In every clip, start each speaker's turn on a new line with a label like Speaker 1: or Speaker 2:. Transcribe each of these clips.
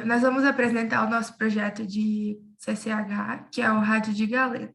Speaker 1: Nós vamos apresentar o nosso projeto de CCH, que é o Rádio de Galena.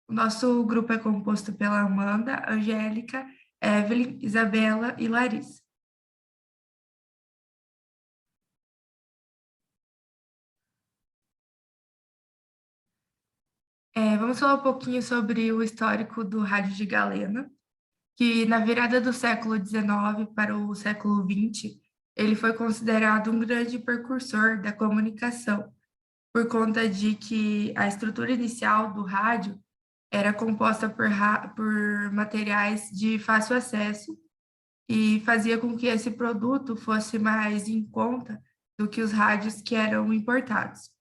Speaker 1: O nosso grupo é composto pela Amanda, Angélica, Evelyn, Isabela e Larissa. Vamos falar um pouquinho sobre o histórico do Rádio de Galena, que na virada do século XIX para o século XX, ele foi considerado um grande precursor da comunicação, por conta de que a estrutura inicial do rádio era composta por materiais de fácil acesso e fazia com que esse produto fosse mais em conta do que os rádios que eram importados.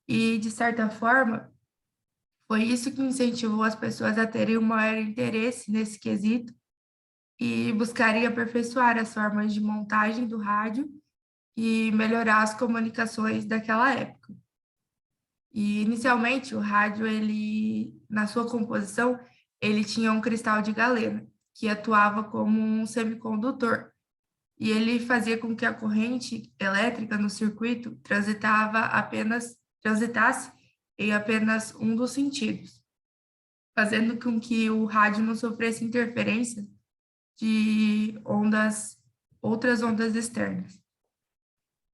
Speaker 1: E, de certa forma, foi isso que incentivou as pessoas a terem um maior interesse nesse quesito e buscarem aperfeiçoar as formas de montagem do rádio e melhorar as comunicações daquela época. E inicialmente o rádio, ele, na sua composição, ele tinha um cristal de galena, que atuava como um semicondutor, e ele fazia com que a corrente elétrica no circuito transitasse em apenas um dos sentidos, fazendo com que o rádio não sofresse interferência de outras ondas externas.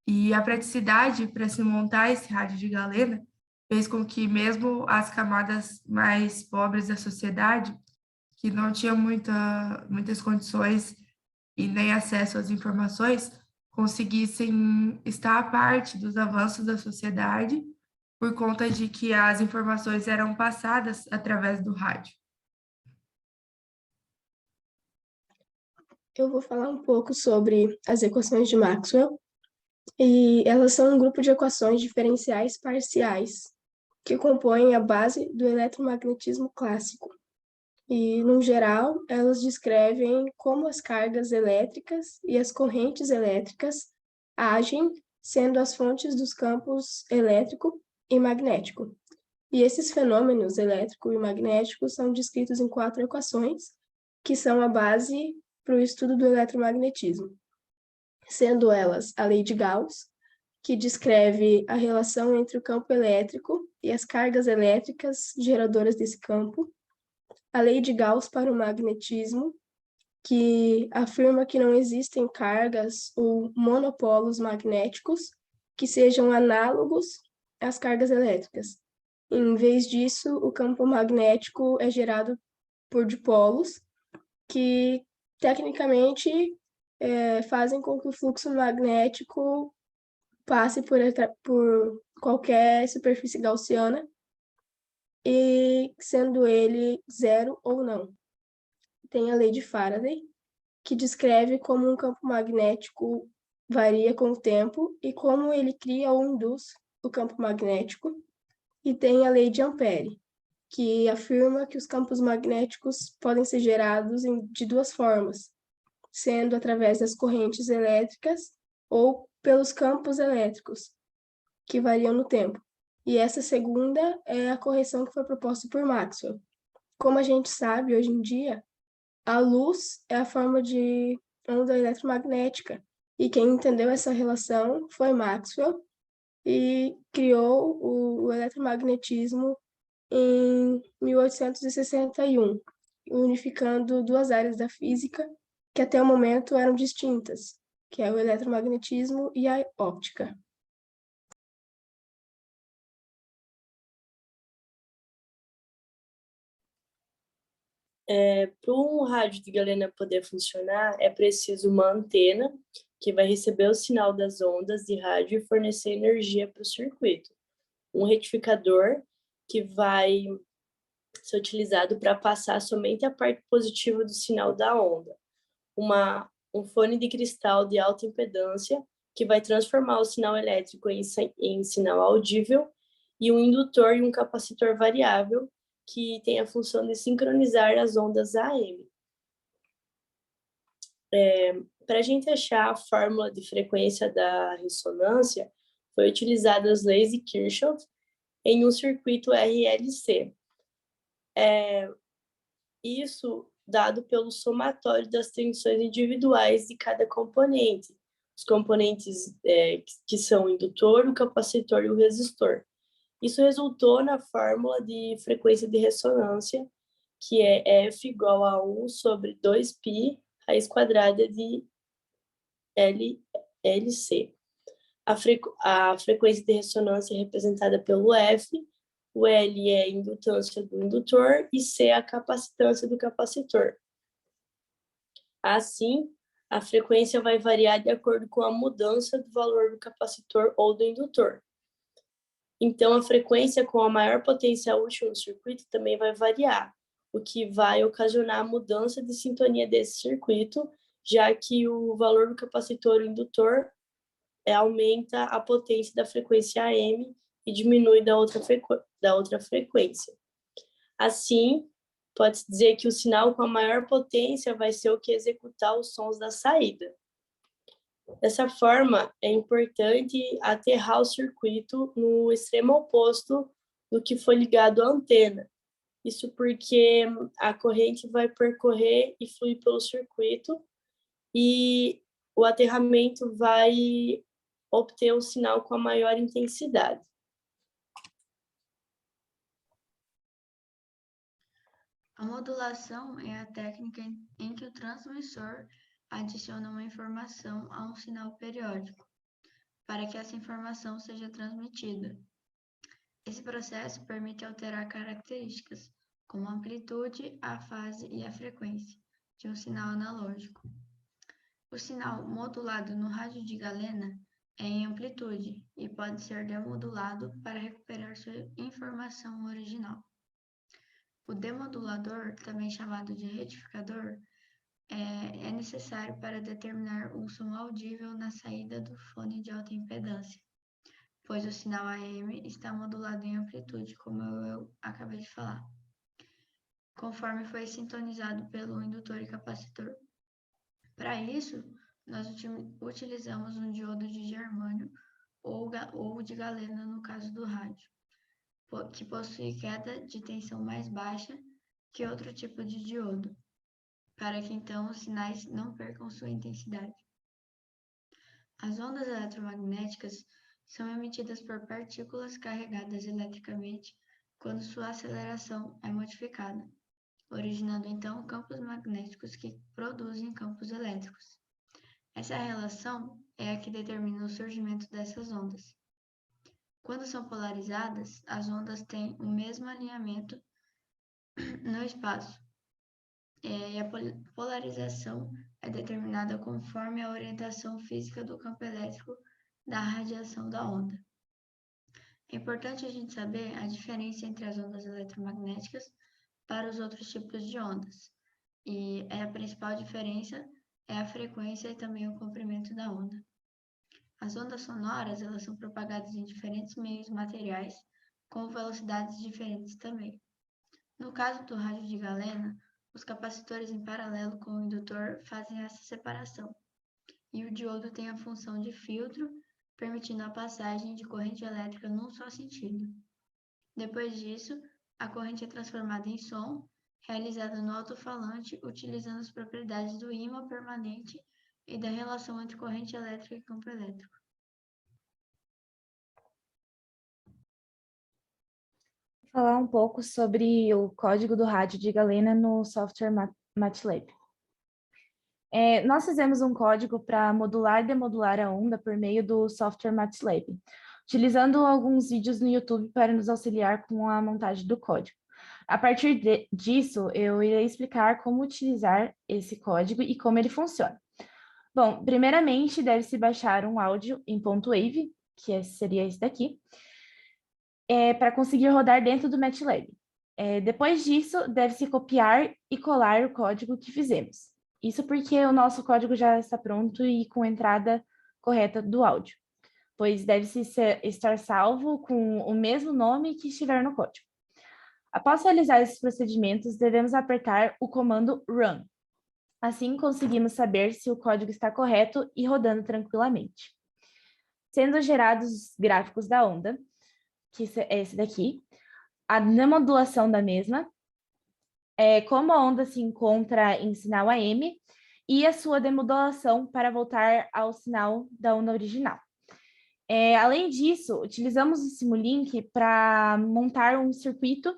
Speaker 1: E a praticidade para se montar esse rádio de galena fez com que mesmo as camadas mais pobres da sociedade, que não tinham muitas condições e nem acesso às informações, conseguissem estar à parte dos avanços da sociedade por conta de que as informações eram passadas através do rádio.
Speaker 2: Eu vou falar um pouco sobre as equações de Maxwell, e elas são um grupo de equações diferenciais parciais que compõem a base do eletromagnetismo clássico. E, no geral, elas descrevem como as cargas elétricas e as correntes elétricas agem, sendo as fontes dos campos elétrico e magnético. E esses fenômenos elétrico e magnético são descritos em 4 equações, que são a base para o estudo do eletromagnetismo, sendo elas a lei de Gauss, que descreve a relação entre o campo elétrico e as cargas elétricas geradoras desse campo, a lei de Gauss para o magnetismo, que afirma que não existem cargas ou monopolos magnéticos que sejam análogos às cargas elétricas. Em vez disso, o campo magnético é gerado por dipolos, que tecnicamente fazem com que o fluxo magnético passe por qualquer superfície gaussiana, e sendo ele zero ou não. Tem a lei de Faraday, que descreve como um campo magnético varia com o tempo e como ele cria ou induz o campo magnético. E tem a lei de Ampère, que afirma que os campos magnéticos podem ser gerados de 2 formas, sendo através das correntes elétricas ou pelos campos elétricos, que variam no tempo. E essa segunda é a correção que foi proposta por Maxwell. Como a gente sabe, hoje em dia, a luz é a forma de onda eletromagnética, e quem entendeu essa relação foi Maxwell e criou o eletromagnetismo em 1861, unificando 2 áreas da física que até o momento eram distintas, que é o eletromagnetismo e a óptica.
Speaker 3: Para um rádio de galena poder funcionar, é preciso uma antena que vai receber o sinal das ondas de rádio e fornecer energia para o circuito. Um retificador que vai ser utilizado para passar somente a parte positiva do sinal da onda. Um fone de cristal de alta impedância que vai transformar o sinal elétrico em sinal audível, e um indutor e um capacitor variável que tem a função de sincronizar as ondas AM. Para a gente achar a fórmula de frequência da ressonância, foi utilizada as leis de Kirchhoff em um circuito RLC. Isso dado pelo somatório das tensões individuais de cada componente, os componentes que são o indutor, o capacitor e o resistor. Isso resultou na fórmula de frequência de ressonância, que é F igual a 1 sobre 2π raiz quadrada de LC. A frequência de ressonância é representada pelo F, o L é a indutância do indutor e C é a capacitância do capacitor. Assim, a frequência vai variar de acordo com a mudança do valor do capacitor ou do indutor. Então, a frequência com a maior potência útil no circuito também vai variar, o que vai ocasionar a mudança de sintonia desse circuito, já que o valor do capacitor e indutor aumenta a potência da frequência AM e diminui da outra frequência. Assim, pode-se dizer que o sinal com a maior potência vai ser o que executar os sons da saída. Dessa forma, é importante aterrar o circuito no extremo oposto do que foi ligado à antena. Isso porque a corrente vai percorrer e fluir pelo circuito e o aterramento vai obter o sinal com a maior intensidade.
Speaker 4: A modulação é a técnica em que o transmissor adiciona uma informação a um sinal periódico, para que essa informação seja transmitida. Esse processo permite alterar características, como a amplitude, a fase e a frequência, de um sinal analógico. O sinal modulado no rádio de galena é em amplitude e pode ser demodulado para recuperar sua informação original. O demodulador, também chamado de retificador, é necessário para determinar um som audível na saída do fone de alta impedância, pois o sinal AM está modulado em amplitude, como eu acabei de falar, conforme foi sintonizado pelo indutor e capacitor. Para isso, nós utilizamos um diodo de germânio ou de galena no caso do rádio, que possui queda de tensão mais baixa que outro tipo de diodo, para que então os sinais não percam sua intensidade. As ondas eletromagnéticas são emitidas por partículas carregadas eletricamente quando sua aceleração é modificada, originando então campos magnéticos que produzem campos elétricos. Essa relação é a que determina o surgimento dessas ondas. Quando são polarizadas, as ondas têm o mesmo alinhamento no espaço, e a polarização é determinada conforme a orientação física do campo elétrico da radiação da onda. É importante a gente saber a diferença entre as ondas eletromagnéticas para os outros tipos de ondas, e a principal diferença é a frequência e também o comprimento da onda. As ondas sonoras, elas são propagadas em diferentes meios materiais, com velocidades diferentes também. No caso do rádio de galena, os capacitores em paralelo com o indutor fazem essa separação, e o diodo tem a função de filtro, permitindo a passagem de corrente elétrica num só sentido. Depois disso, a corrente é transformada em som, realizada no alto-falante, utilizando as propriedades do ímã permanente e da relação entre corrente elétrica e campo elétrico.
Speaker 5: Vou falar um pouco sobre o código do rádio de galena no software MATLAB. Nós fizemos um código para modular e demodular a onda por meio do software MATLAB, utilizando alguns vídeos no YouTube para nos auxiliar com a montagem do código. A partir disso, eu irei explicar como utilizar esse código e como ele funciona. Bom, primeiramente, deve-se baixar um áudio em .wav, que seria esse daqui, para conseguir rodar dentro do MATLAB. Depois disso, deve-se copiar e colar o código que fizemos. Isso porque o nosso código já está pronto e com entrada correta do áudio, pois deve-se estar salvo com o mesmo nome que estiver no código. Após realizar esses procedimentos, devemos apertar o comando run. Assim, conseguimos saber se o código está correto e rodando tranquilamente. Sendo gerados os gráficos da onda, que é esse daqui, a demodulação da mesma, como a onda se encontra em sinal AM e a sua demodulação para voltar ao sinal da onda original. Além disso, utilizamos o Simulink para montar um circuito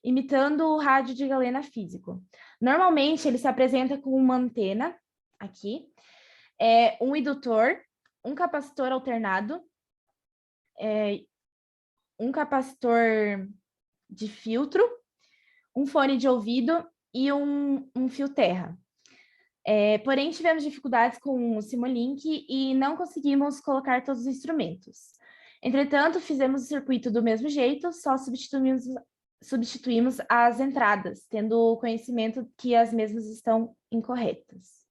Speaker 5: imitando o rádio de galena físico. Normalmente, ele se apresenta com uma antena, aqui, um indutor, um capacitor alternado, um capacitor de filtro, um fone de ouvido e um fio terra. Porém, tivemos dificuldades com o Simulink e não conseguimos colocar todos os instrumentos. Entretanto, fizemos o circuito do mesmo jeito, só substituímos as entradas, tendo o conhecimento que as mesmas estão incorretas.